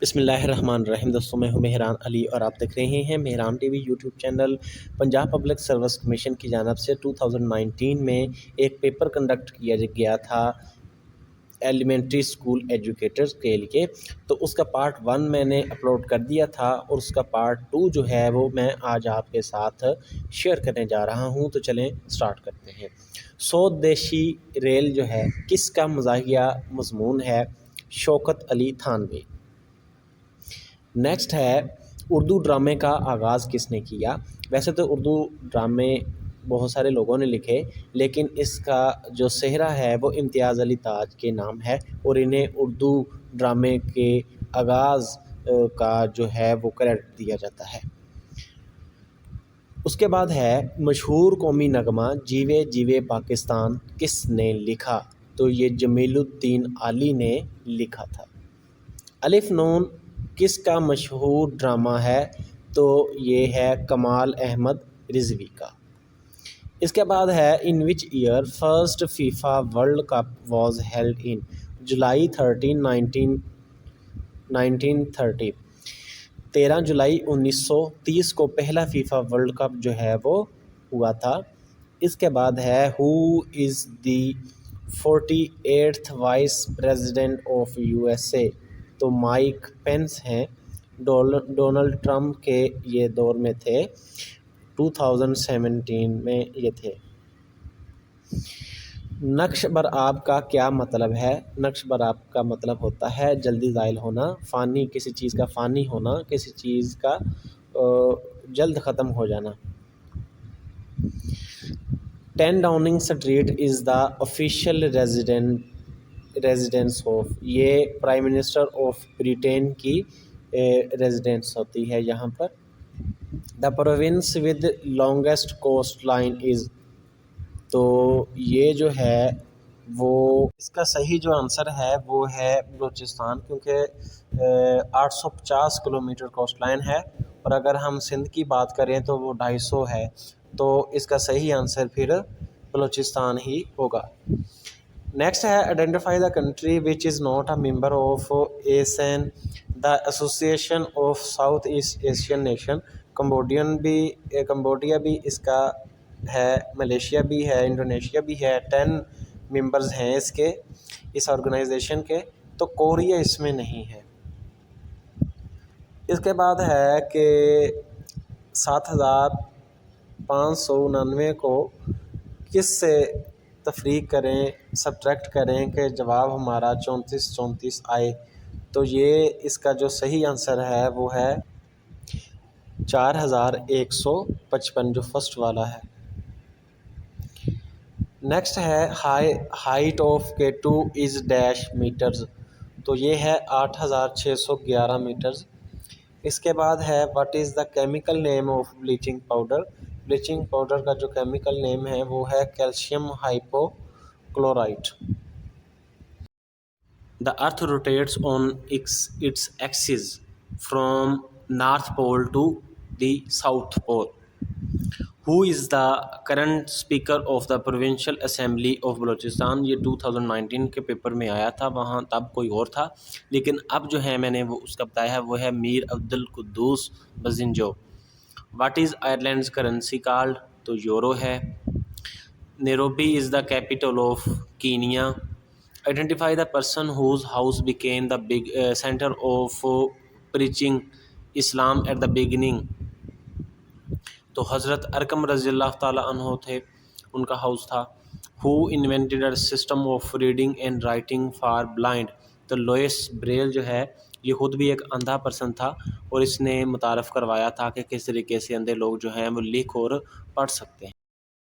بسم اللہ الرحمن الرحیم۔ دوستوں میں ہوں مہران علی اور آپ دیکھ رہے ہیں Mehran T V YouTube channel. Punjab public service commission کی جانب سے 2019 میں ایک پیپر کنڈکٹ کیا گیا تھا ایلیمنٹری اسکول ایجوکیٹرز کے لیے، تو اس کا پارٹ 1 میں نے اپلوڈ کر دیا تھا اور اس کا پارٹ 2 جو ہے وہ میں آج آپ کے ساتھ شیئر کرنے جا رہا ہوں۔ تو چلیں سٹارٹ کرتے ہیں۔ سودیشی ریل جو ہے کس کا مزاحیہ مضمون ہے؟ شوکت علی تھانوی۔ نیکسٹ ہے اردو ڈرامے کا آغاز کس نے کیا؟ ویسے تو اردو ڈرامے بہت سارے لوگوں نے لکھے، لیکن اس کا جو صحرا ہے وہ امتیاز علی تاج کے نام ہے اور انہیں اردو ڈرامے کے آغاز کا جو ہے وہ کریڈٹ دیا جاتا ہے۔ اس کے بعد ہے مشہور قومی نغمہ جیوے جیوے پاکستان کس نے لکھا؟ تو یہ جمیل الدین علی نے لکھا تھا۔ الف نون کس کا مشہور ڈرامہ ہے؟ تو یہ ہے کمال احمد رضوی کا۔ اس کے بعد ہے in which year first FIFA world cup was held in? جولائی 13 1930۔ 13 جولائی 1930 کو پہلا فیفا ورلڈ کپ جو ہے وہ ہوا تھا۔ اس کے بعد ہے ہو از دی 48th vice president of USA؟ تو مائک پینس ہیں۔ ڈونلڈ ٹرمپ کے یہ دور میں تھے، 2017 میں یہ تھے۔ نقش برآب کا کیا مطلب ہے؟ نقش برآب کا مطلب ہوتا ہے جلدی زائل ہونا، فانی، کسی چیز کا فانی ہونا، کسی چیز کا جلد ختم ہو جانا۔ 10 Downing Street is the official residence of? یہ پرائم منسٹر آف بریٹین کی ریزیڈنس ہوتی ہے یہاں پر۔ The province with longest coast line is? تو یہ جو ہے وہ اس کا صحیح جو آنسر ہے وہ ہے بلوچستان، کیونکہ 850 کلومیٹر کوسٹ لائن ہے، اور اگر ہم سندھ کی بات کریں تو وہ 250 ہے، تو اس کا صحیح آنسر پھر بلوچستان ہی ہوگا۔ نیکسٹ ہے identify the country which is not a member of ASEAN، the association of south East Asian nation. Cambodia بھی اس کا ہے، ملیشیا بھی ہے، انڈونیشیا بھی ہے، 10 ممبرز ہیں اس آرگنائزیشن کے، تو کوریا اس میں نہیں ہے۔ اس کے بعد ہے کہ 7599 کو کس سے تفریق کریں، سبٹریکٹ کریں کہ جواب ہمارا 3434 آئے؟ تو یہ اس کا جو صحیح آنسر ہے وہ ہے 4155 جو فرسٹ والا ہے۔ نیکسٹ ہے height of K2 is dash metres? تو یہ ہے 8611 میٹرز۔ اس کے بعد ہے what is the chemical name of bleaching powder? Bleaching powder کا جو کیمیکل نیم ہے وہ ہے calcium hypochlorite. The earth rotates on its axis from north pole to the south pole. Who is the current speaker of the provincial assembly of Balochistan? یہ 2019 کے paper میں آیا تھا، وہاں تب کوئی اور تھا، لیکن اب جو ہے میں نے وہ اس کا بتایا ہے وہ ہے Mir Abdul Quddus Bizenjo. What is Ireland's currency called? تو یورو ہے۔ Nairobi is the capital of Kenya. Identify the person whose house became the centre of preaching Islam at the beginning? تو حضرت ارقم رضی اللہ تعالیٰ عنہ تھے، ان کا ہاؤس تھا۔ Who invented a system of reading and writing for blind? تو Louis Braille جو ہے یہ خود بھی ایک اندھا پرسن تھا، اور اس نے متعارف کروایا تھا کہ کس طریقے سے اندھے لوگ جو ہیں وہ لکھ اور پڑھ سکتے ہیں۔